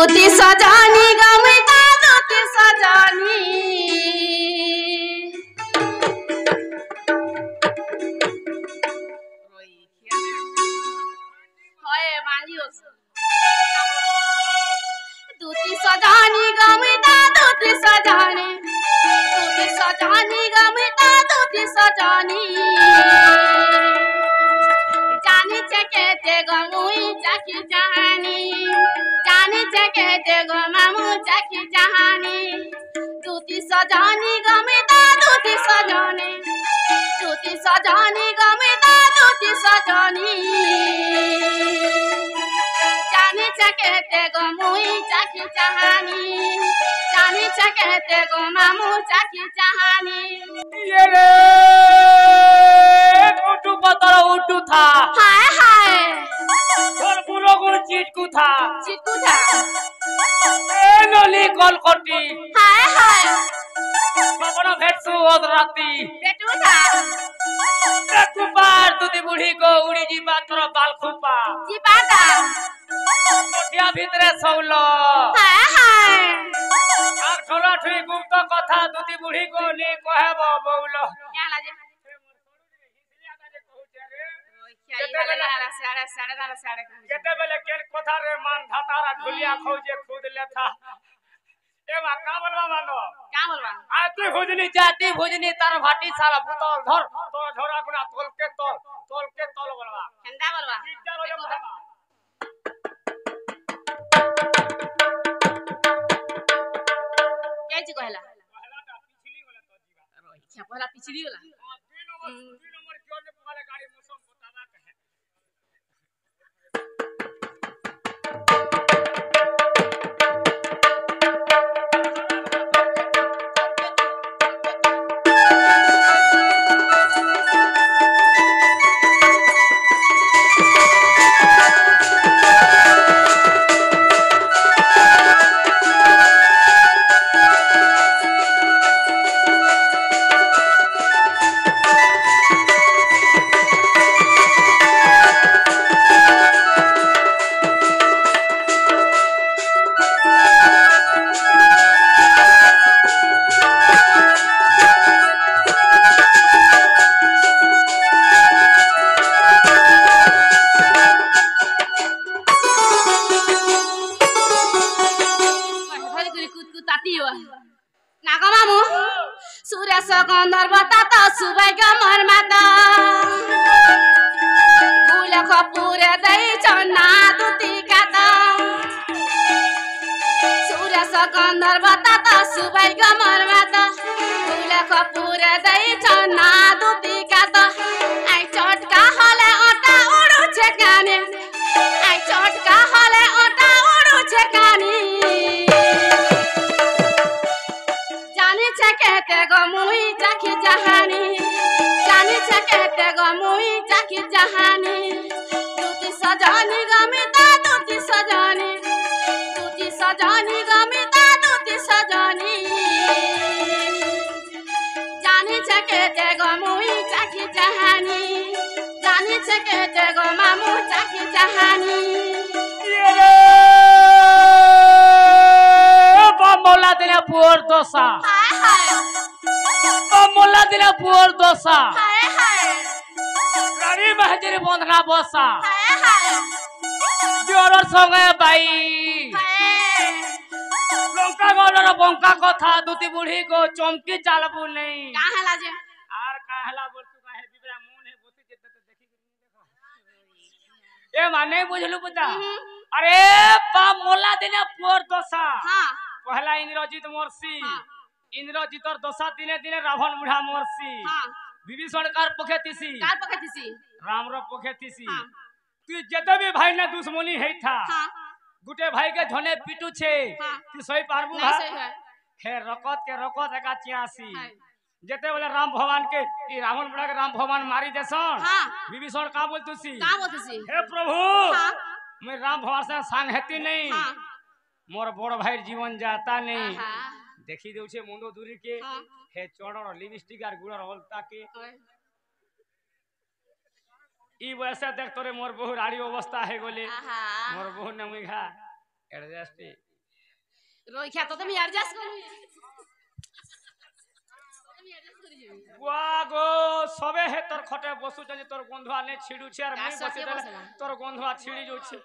दूती सजानी गमिता दूती सजानी दूती सजानी गमिता दूती सजानी गमिता दूती सजानी जानी चकेते गमुई चाकी जहानी जानी चकेते गो मामू चाकी जहानी दूती सजानी गमिता दूती सजानी गमिता दूती सजानी जानी चकेते गमुई चाकी जहानी जानी चकेते गो मामू चाकी जहानी ये रे उठू पतरा उठू था हाय हाय और बुलो गुण चिटकू था ए नली कलकटी हाय हाय बाबा भेटसु ओद राती बेटू था कुपार तुदी बुढ़ी को उड़ी जी बातर बाल खुपा जी बाता मोटिया भितरे सौलो हाय हाय আর ঠোলা ঠুই গুপ্ত কথা দুদি বুড়ি কো নি কহেব বউল क्या लाजे কেতেবেলে কেন কথা রে মান ধাতারা ঢুলিয়া খৌজে খুদ লেথা এমা কা বলবা মানো क्या बोलबा আ তুই ভুজনি জাতি ভুজনি তার ভাটি সারা পুতল ধর তো ঝরা গুনা তলকে তল বলবা ठंडा बोलबा পিজ্জা লগে বলবা कैची कहला পহলাটা পিছলি গলে তো जीवा अच्छा पहला पिछली वाला 2 नंबर क्यों ने वाले गाड़ी मौसम बतावा कहे गंधर्व ता सुबै गमर माता गुलख पुरे दै चन्ना दुती काता सूरस गंधर्व ता सुबै गमर माता गुलख पुरे दै चन्ना दुती काता आई चटका हले अटा उडु छेकाने आई चटका हले अटा उडु छेकानी जानी छकेते गमुई चाकी जहानी जानी छकेते गमुई चाकी जहानी दूती सजानी गमिता दूती सजानी गमिता दूती सजानी जानी छकेते गमुई चाकी जहानी जानी छकेते गो मामू चाकी जहानी मोला दिने पुअर दोसा हाय हाय मोला दिने पुअर दोसा हाय हाय रानी महजरी बंधना बसा हाय हाय दियोर संगे बाई हाय लंका गलर बंका कथा दुती बुढ़ी को चमकी चालबू नहीं का हला जे आर काहला बोल तू काहे दिबरा मुंह ने बोती जेते तो देखी देखो ए माने बुझलु बुझा अरे बा मोला दिने पुअर दोसा हां पहला इंद्रजीत मरसी हाँ। इंद्रजीतर दोसा दिने दिने रावण बुढ़ा मरसी हाँ। विभीषण कार पखेतीसी कार पकतिसी राम रो पखेतीसी हाँ। तू जते भी भाई ने दुश्मनी है था हां गुटे भाई के झने पिटू छे हाँ। तू सही पारबू नहीं सही है हे रकत के रकत एका 86 हाय जते बोले राम भगवान के ई रावण बुढ़ा के राम भगवान मारी देसन हाँ। विभीषण का बोलतुसी का बोलतिसी हे प्रभु हाँ। मैं राम भगवान से संग हेती नहीं हां मोर बड़ भाई जीवन जाता नहीं आहा देखी देउ छे मुंडो दूरी के हाँ। हे चोड़र लिपस्टिक आर गुड़र हलता के ई वैसे देख तोरे मोर बहु राड़ी अवस्था है गोले आहा मोर बहु नमिघा एडजस्ट রইখা তো তুমি অ্যাডজাস্ট করবি গো সবে হে তোর খটে বসুছে তোর গন্ধুয়া নে ছিড়ুছে আর মুই বসি দেলে তোর গন্ধুয়া ছিড়ি যাচ্ছে